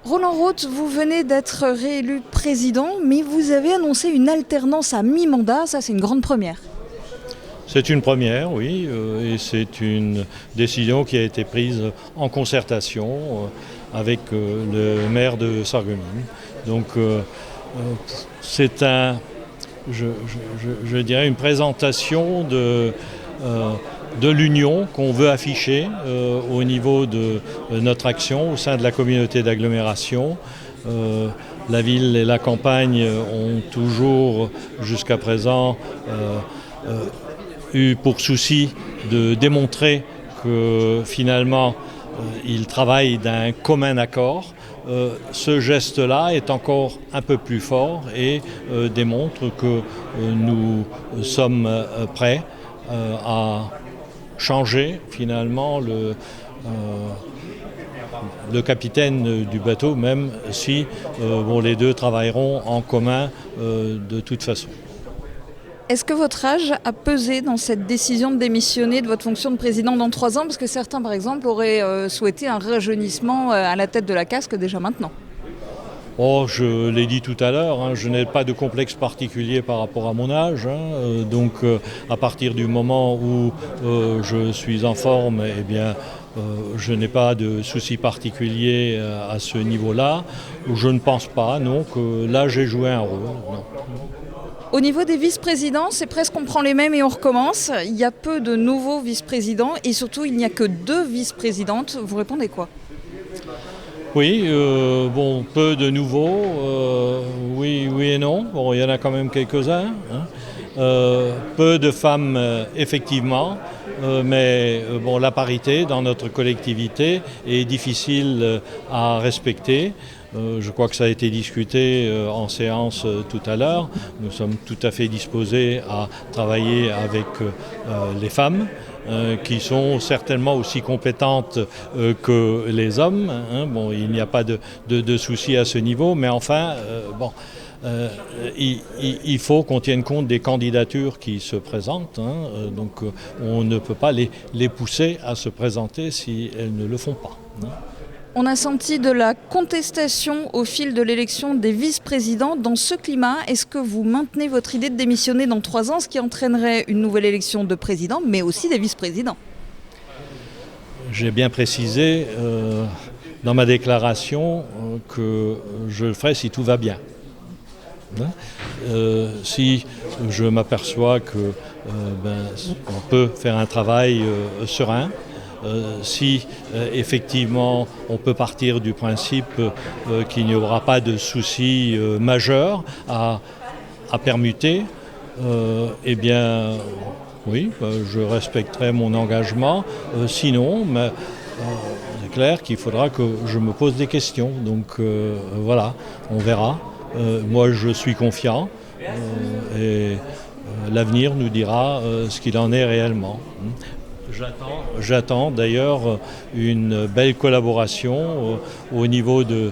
Roland Roth, vous venez d'être réélu président, mais vous avez annoncé une alternance à mi-mandat, ça c'est une grande première. C'est une première, oui, et c'est une décision qui a été prise en concertation avec le maire de Sarreguemines. Donc c'est je dirais une présentation de l'union qu'on veut afficher au niveau de notre action au sein de la communauté d'agglomération. La ville et la campagne ont toujours, jusqu'à présent, eu pour souci de démontrer que finalement ils travaillent d'un commun accord. Ce geste-là est encore un peu plus fort et démontre que nous sommes prêts à changer finalement le capitaine du bateau, même si les deux travailleront en commun de toute façon. Est-ce que votre âge a pesé dans cette décision de démissionner de votre fonction de président dans 3 ans? Parce que certains, par exemple, auraient souhaité un rajeunissement à la tête de la casque déjà maintenant. Oh, je l'ai dit tout à l'heure, je n'ai pas de complexe particulier par rapport à mon âge. Donc à partir du moment où je suis en forme, eh bien, je n'ai pas de soucis particuliers à ce niveau-là. Je ne pense pas, non, que là j'ai joué un rôle. Non. Au niveau des vice-présidents, c'est presque on prend les mêmes et on recommence. Il y a peu de nouveaux vice-présidents et surtout il n'y a que 2 vice-présidentes. Vous répondez quoi? Oui, peu de nouveaux, oui et non. Bon, il y en a quand même quelques-uns. Peu de femmes, effectivement, mais la parité dans notre collectivité est difficile à respecter. Je crois que ça a été discuté en séance tout à l'heure. Nous sommes tout à fait disposés à travailler avec les femmes, qui sont certainement aussi compétentes que les hommes. Il n'y a pas de souci à ce niveau, mais enfin, il faut qu'on tienne compte des candidatures qui se présentent. Donc on ne peut pas les pousser à se présenter si elles ne le font pas. On a senti de la contestation au fil de l'élection des vice-présidents. Dans ce climat, est-ce que vous maintenez votre idée de démissionner dans 3 ans, ce qui entraînerait une nouvelle élection de président, mais aussi des vice-présidents? J'ai bien précisé dans ma déclaration que je le ferai si tout va bien. Si je m'aperçois que on peut faire un travail serein, si effectivement on peut partir du principe qu'il n'y aura pas de soucis majeurs à permuter, eh bien oui, je respecterai mon engagement. Sinon, c'est clair qu'il faudra que je me pose des questions. Donc voilà, on verra. Moi je suis confiant et l'avenir nous dira ce qu'il en est réellement. J'attends d'ailleurs une belle collaboration au niveau de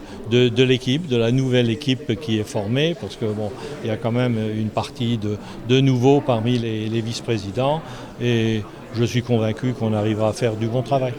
l'équipe, de la nouvelle équipe qui est formée, parce que il y a quand même une partie de nouveaux parmi les vice-présidents, et je suis convaincu qu'on arrivera à faire du bon travail.